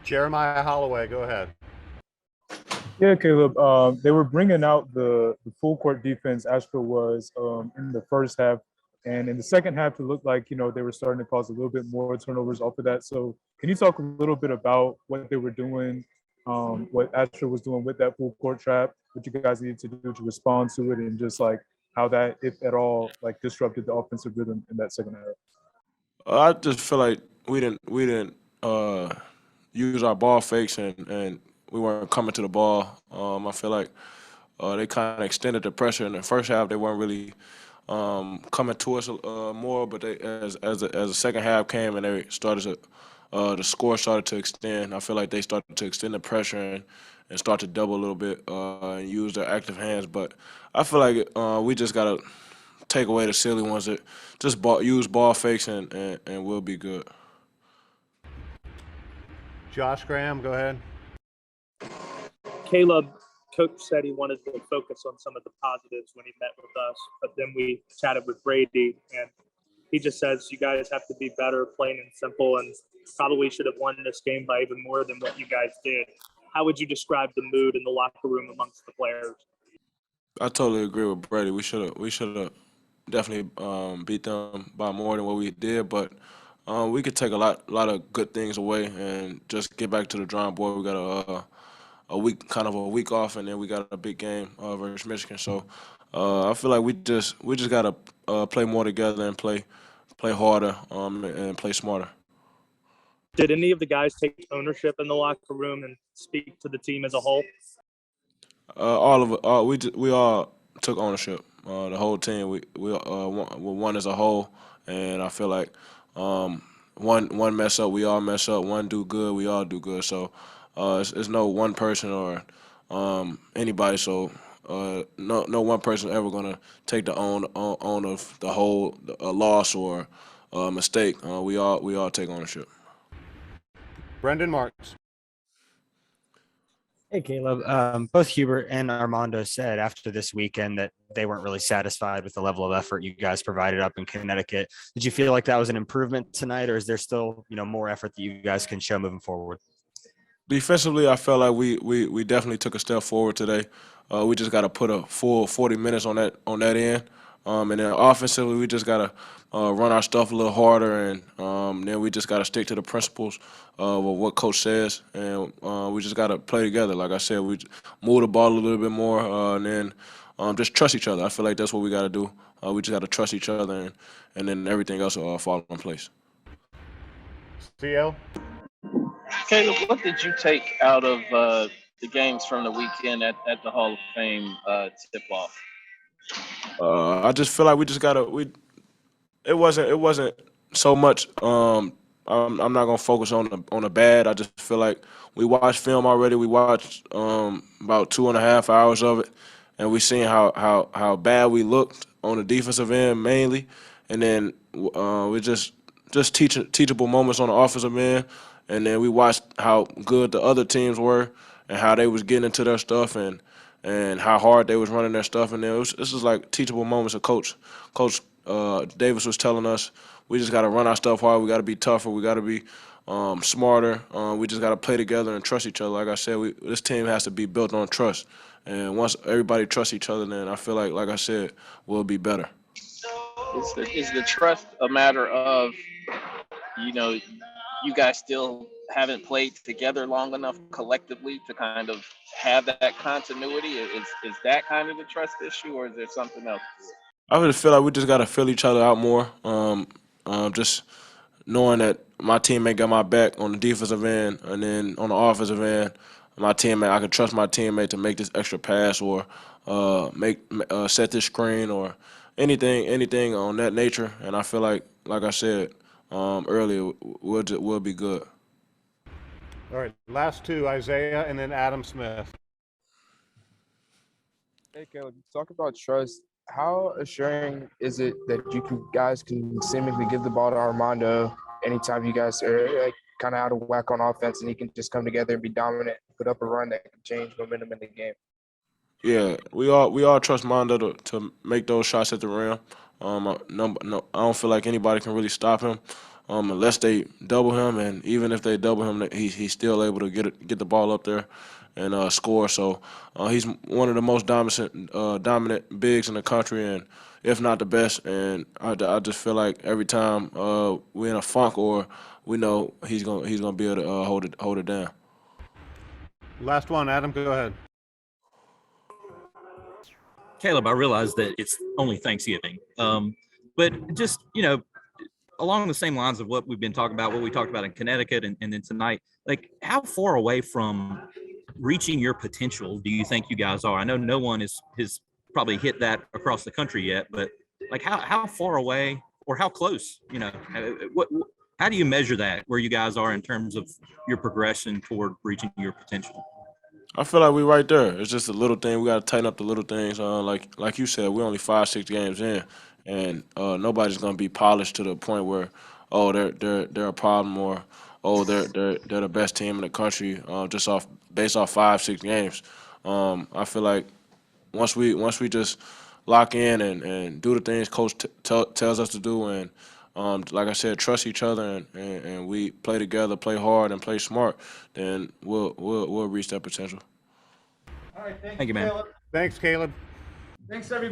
Jeremiah Holloway, go ahead. Yeah, Caleb. They were bringing out the full court defense Asheville was in the first half, and in the second half, it looked like they were starting to cause a little bit more turnovers off of that. So, can you talk a little bit about what they were doing, what Asheville was doing with that full court trap, what you guys needed to do to respond to it, and just like how that, if at all, like disrupted the offensive rhythm in that second half? I just feel like we didn't use our ball fakes and we weren't coming to the ball. I feel like they kind of extended the pressure in the first half. They weren't really coming to us more, but they, as the second half came and they started to the score started to extend. I feel like they started to extend the pressure and start to double a little bit and use their active hands. But I feel like we just gotta take away the silly ones that just use ball fakes and we'll be good. Josh Graham, go ahead. Caleb, coach said he wanted to focus on some of the positives when he met with us, but then we chatted with Brady, and he just says you guys have to be better, plain and simple, and probably should have won this game by even more than what you guys did. How would you describe the mood in the locker room amongst the players? I totally agree with Brady. We should have definitely beat them by more than what we did, but we could take a lot of good things away and just get back to the drawing board. We got a week off, and then we got a big game versus Michigan. So I feel like we just gotta play more together and play harder and play smarter. Did any of the guys take ownership in the locker room and speak to the team as a whole? All of it. We all took ownership. The whole team. We won as a whole, and I feel like one mess up, we all mess up. One do good, we all do good. So it's no one person or anybody. So no one person ever gonna take the own of the whole loss or mistake. We all take ownership. Brendan Marks. Hey, Caleb. Both Hubert and Armando said after this weekend that they weren't really satisfied with the level of effort you guys provided up in Connecticut. Did you feel like that was an improvement tonight, or is there still, more effort that you guys can show moving forward? Defensively, I felt like we definitely took a step forward today. We just got to put a full 40 minutes on that end, and then offensively, we just got to run our stuff a little harder, and then we just got to stick to the principles of what coach says, and we just got to play together. Like I said, we move the ball a little bit more, and then just trust each other. I feel like that's what we got to do. We just got to trust each other, and then everything else will fall in place. CL. Caleb, what did you take out of the games from the weekend at the Hall of Fame tip-off? I just feel like we just gotta. It wasn't so much. I'm not gonna focus on the bad. I just feel like we watched film already. We watched about 2.5 hours of it, and we seen how bad we looked on the defensive end mainly, and then we just teachable moments on the offensive end. And then we watched how good the other teams were and how they was getting into their stuff and how hard they was running their stuff. And then this is like teachable moments of Coach Davis was telling us we just got to run our stuff hard. We got to be tougher. We got to be smarter. We just got to play together and trust each other. Like I said, this team has to be built on trust. And once everybody trusts each other, then I feel like I said, we'll be better. Is the trust a matter of, you guys still haven't played together long enough collectively to kind of have that continuity? Is that kind of the trust issue, or is there something else? I really feel like we just got to fill each other out more. Just knowing that my teammate got my back on the defensive end, and then on the offensive end, I can trust my teammate to make this extra pass or set this screen or anything on that nature. And I feel like I said earlier, we'll be good. All right, last two, Isaiah and then Adam Smith. Hey, Caleb, talk about trust. How assuring is it that guys can seemingly give the ball to Armando anytime you guys are like kind of out of whack on offense, and he can just come together and be dominant, put up a run that can change momentum in the game? Yeah, we all trust Mondo to make those shots at the rim. No, I don't feel like anybody can really stop him unless they double him, and even if they double him, he's still able to get the ball up there and score. So he's one of the most dominant bigs in the country, and if not the best. And I just feel like every time we're in a funk or we know he's gonna be able to hold it down. Last one, Adam, go ahead. Caleb, I realize that it's only Thanksgiving, but just, along the same lines of what we've been talking about, what we talked about in Connecticut and then tonight, like how far away from reaching your potential do you think you guys are? I know no one has probably hit that across the country yet, but like how far away or how close, how do you measure that, where you guys are in terms of your progression toward reaching your potential? I feel like we're right there. It's just a little thing. We got to tighten up the little things. Like you said, we're only 5-6 games in, and nobody's gonna be polished to the point where, oh, they're a problem, or oh, they're the best team in the country just based off 5-6 games. I feel like once we just lock in and do the things coach tells us to do, and like I said, trust each other, and we play together, play hard, and play smart, then we'll reach that potential. Thank you, man. Thanks, Caleb. Thanks, everybody.